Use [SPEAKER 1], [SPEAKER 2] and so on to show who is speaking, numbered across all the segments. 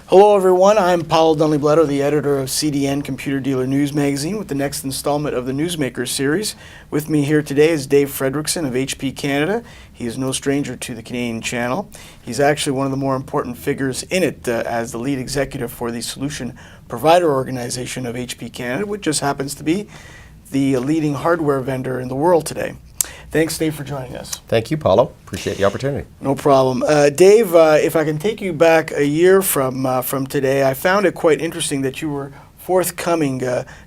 [SPEAKER 1] Hello everyone, I'm Paolo Del Nibletto, the editor of CDN Computer Dealer News Magazine, with the next installment of the Newsmaker series. With me here today is Dave Frederickson of HP Canada. He is no stranger to the Canadian channel. He's actually one of the more important figures in it as the lead executive for the solution provider organization of HP Canada, which just happens to be the leading hardware vendor in the world today. Thanks, Dave, for joining us.
[SPEAKER 2] Thank you, Paolo. Appreciate the opportunity.
[SPEAKER 1] No problem. Dave, if I can take you back a year from today, I found it quite interesting that you were forthcoming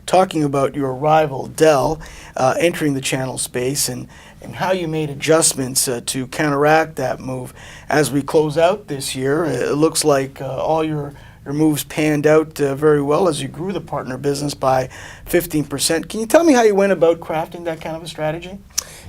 [SPEAKER 1] talking about your rival, Dell, entering the channel space and how you made adjustments to counteract that move. As we close out this year, it looks like all your moves panned out very well as you grew the partner business by 15%. Can you tell me how you went about crafting that kind of a strategy?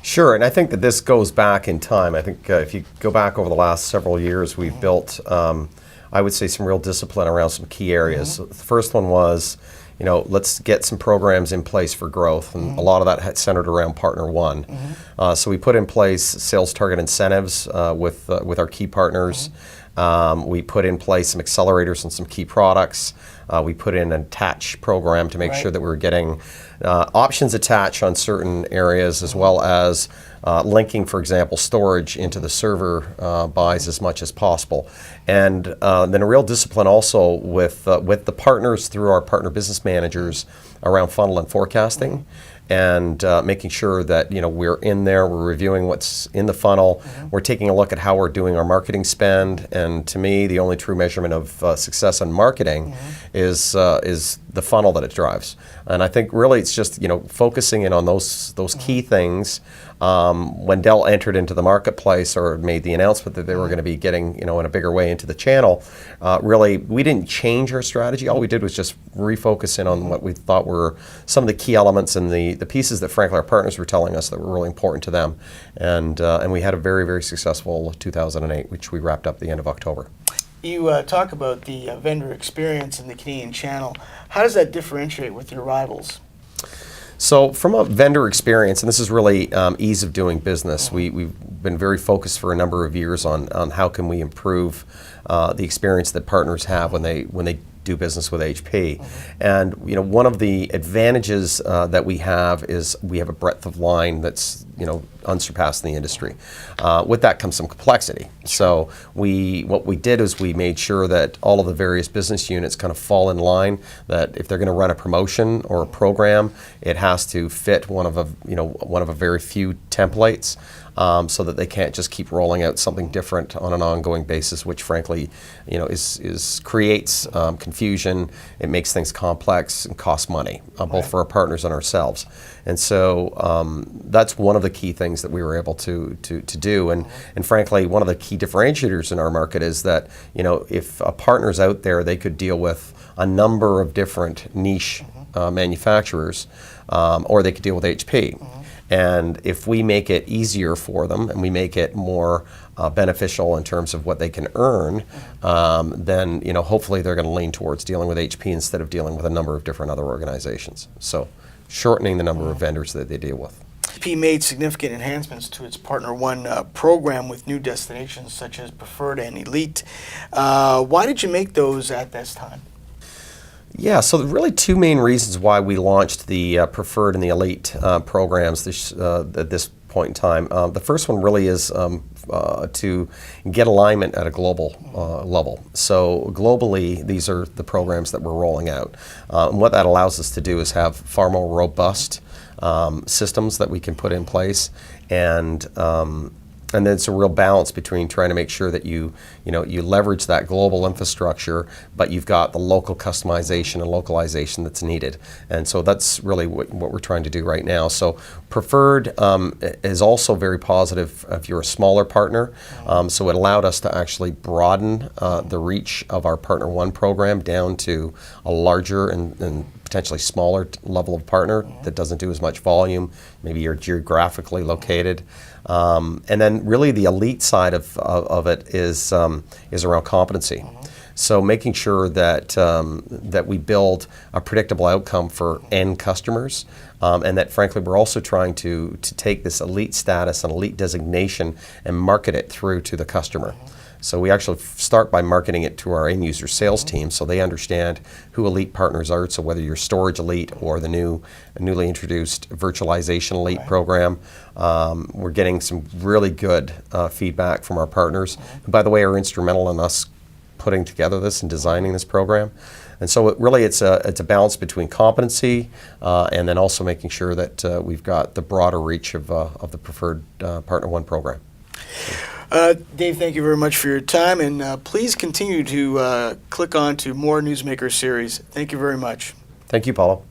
[SPEAKER 2] Sure, and I think that this goes back in time. I think if you go back over the last several years, we've built, I would say, some real discipline around some key areas. The first one was, let's get some programs in place for growth, and a lot of that had centered around Partner One. So we put in place sales target incentives with our key partners. We put in place some accelerators on some key products. We put in an attach program to make sure that we were getting options attached on certain areas, as well as linking, for example, storage into the server buys as much as possible. And then a real discipline also with the partners through our partner business managers around funnel and forecasting. And making sure that we're in there, we're reviewing what's in the funnel, we're taking a look at how we're doing our marketing spend, and to me, the only true measurement of success in marketing is the funnel that it drives. And I think really it's just focusing in on those key things. When Dell entered into the marketplace or made the announcement that they were going to be getting in a bigger way into the channel, really we didn't change our strategy. All we did was just refocus in on what we thought were some of the key elements and the pieces that frankly our partners were telling us that were really important to them. And we had a very, very successful 2008, which we wrapped up at the end of October.
[SPEAKER 1] You talk about the vendor experience in the Canadian channel. How does that differentiate with your rivals?
[SPEAKER 2] So from a vendor experience, and this is really ease of doing business, we've been very focused for a number of years on how can we improve the experience that partners have when they do business with HP. And one of the advantages that we have is we have a breadth of line that's unsurpassed in the industry. With that comes some complexity. So what we did is we made sure that all of the various business units kind of fall in line, that if they're going to run a promotion or a program, it has to fit one of a very few templates, so that they can't just keep rolling out something different on an ongoing basis, which frankly creates confusion. It makes things complex and costs money, both for our partners and ourselves. And so that's one of the key things that we were able to do. And frankly, one of the key differentiators in our market is that if a partner's out there, they could deal with a number of different niche manufacturers, or they could deal with HP. And if we make it easier for them and we make it more beneficial in terms of what they can earn, then hopefully they're going to lean towards dealing with HP instead of dealing with a number of different other organizations. So shortening the number of vendors that they deal with.
[SPEAKER 1] HP made significant enhancements to its Partner One program with new destinations such as Preferred and Elite. Why did you make those at this time?
[SPEAKER 2] Yeah, so really two main reasons why we launched the Preferred and the Elite programs at this point in time. The first one really is to get alignment at a global level. So globally, these are the programs that we're rolling out. And what that allows us to do is have far more robust systems that we can put in place, and then it's a real balance between trying to make sure that you leverage that global infrastructure, but you've got the local customization and localization that's needed. And so that's really what we're trying to do right now. So Preferred is also very positive if you're a smaller partner. So it allowed us to actually broaden the reach of our Partner One program down to a larger and potentially smaller level of partner that doesn't do as much volume. Maybe you're geographically located. And then really the elite side of it is around competency. So making sure that that we build a predictable outcome for end customers, and that frankly we're also trying to take this elite status and elite designation and market it through to the customer. So we actually start by marketing it to our end user sales team so they understand who Elite partners are. So whether you're Storage Elite or the newly introduced Virtualization Elite program, we're getting some really good feedback from our partners, who, by the way, are instrumental in us putting together this and designing this program. And so it's a balance between competency and then also making sure that we've got the broader reach of the Preferred Partner One program.
[SPEAKER 1] Dave, thank you very much for your time, and please continue to click on to more Newsmaker series. Thank you very much.
[SPEAKER 2] Thank you, Paolo.